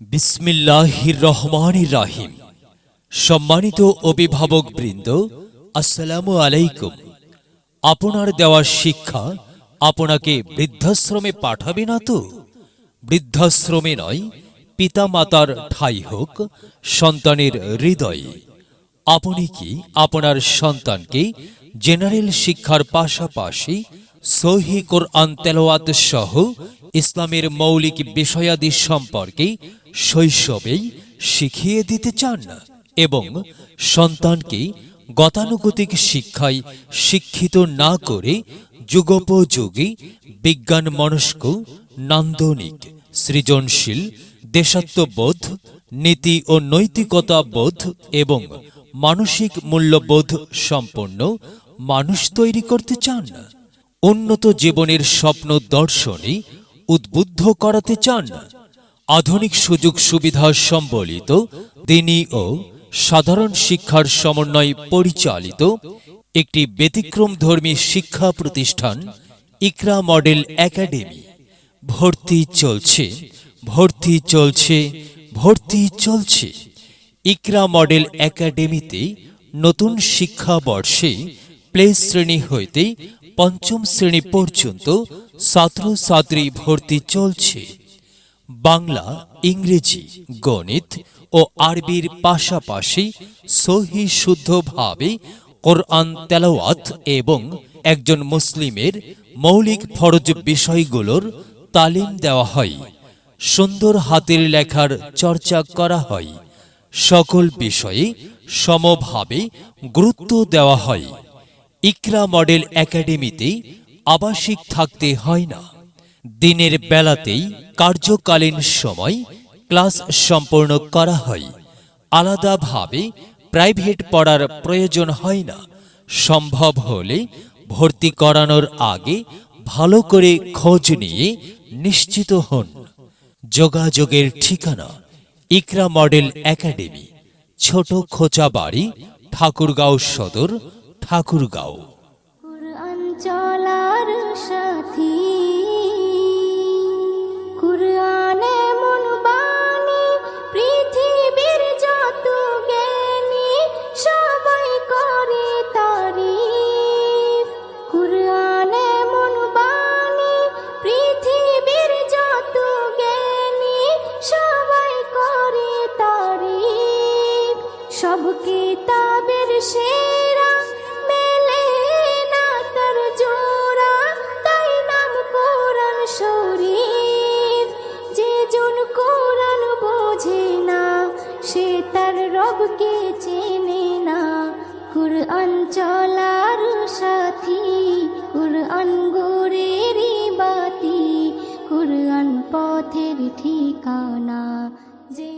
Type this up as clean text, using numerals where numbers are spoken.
বিসমিল্লাহির রহমানির রহিম। সম্মানিত অভিভাবক বৃন্দ, আসসালামু আলাইকুম। আপনার দেওয়া শিক্ষা আপনাকে বৃদ্ধাশ্রমে পাঠাবে না তো? বৃদ্ধাশ্রমে নয়, পিতামাতার ঠাঁই হোক সন্তানের হৃদয়ে। আপনি কি আপনার সন্তানকে জেনারেল শিক্ষার পাশাপাশি সহিহ কোরআন তেলাওয়াত সহ ইসলামের মৌলিক বিষয়াদি সম্পর্কে শৈশবেই শিখিয়ে দিতে চান এবং সন্তানকে গতানুগতিক শিক্ষায় শিক্ষিত না করে যুগোপযোগী বিজ্ঞান মনস্ক, নান্দনিক, সৃজনশীল, দেশাত্মবোধ, নীতি ও নৈতিকতা বোধ এবং মানসিক মূল্যবোধ সম্পন্ন মানুষ তৈরি করতে চান? উন্নত জীবনের স্বপ্ন দর্শনে উদ্বুদ্ধ করাতে চান? আধুনিক সুযোগ সুবিধা সম্বলিত দ্বীনি ও সাধারণ শিক্ষার সমন্বয়ে পরিচালিত একটি ব্যতিক্রমধর্মী শিক্ষা প্রতিষ্ঠান ইকরা মডেল একাডেমি। ভর্তি চলছে, ভর্তি চলছে, ভর্তি চলছে। ইকরা মডেল একাডেমিতে নতুন শিক্ষাবর্ষে প্লে শ্রেণী হইতে পঞ্চম শ্রেণী পর্যন্ত ছাত্রছাত্রী ভর্তি চলছে। বাংলা, ইংরেজি, গণিত ও আরবির পাশাপাশি সহিহ শুদ্ধভাবে কোরআন তেলাওয়াত এবং একজন মুসলিমের মৌলিক ফরজ বিষয়গুলোর তালিম দেওয়া হয়। সুন্দর হাতের লেখার চর্চা করা হয়। সকল বিষয়ে সমভাবে গুরুত্ব দেওয়া হয়। ইকরা মডেল একাডেমিতে আবাসিক থাকতে হয় না। দিনের বেলাতেই কার্যকালীন সময় ক্লাস সম্পন্ন করা হয়। আলাদাভাবে প্রাইভেট পড়ার প্রয়োজন হয় না। সম্ভব হলে ভর্তি করানোর আগে ভালো করে খোঁজ নিয়ে নিশ্চিত হন। যোগাযোগের ঠিকানা ইকরা মডেল একাডেমি, ছোট খোঁচা বাড়ি, ঠাকুরগাঁও সদর, ঠাকুরগাঁও। কুরআন চলার সাথী, কুরআন এমন বাণী, পৃথিবীর যত জ্ঞানী সবাই করে তারিফ। কুরআন এমন বাণী, পৃথিবীর যত জ্ঞানী সবাই করে তারিফ। সব কিতাবের সেরা, মেলে না তার জোড়া, তাই নাম কোরআন শরীফ। যে জন কোরআন বোঝে না, সে তার রবকে চেনে না। কুরআন চলার সাথী, কুরআন গোরের বাতি, কুরআন পথের ঠিকানা। যে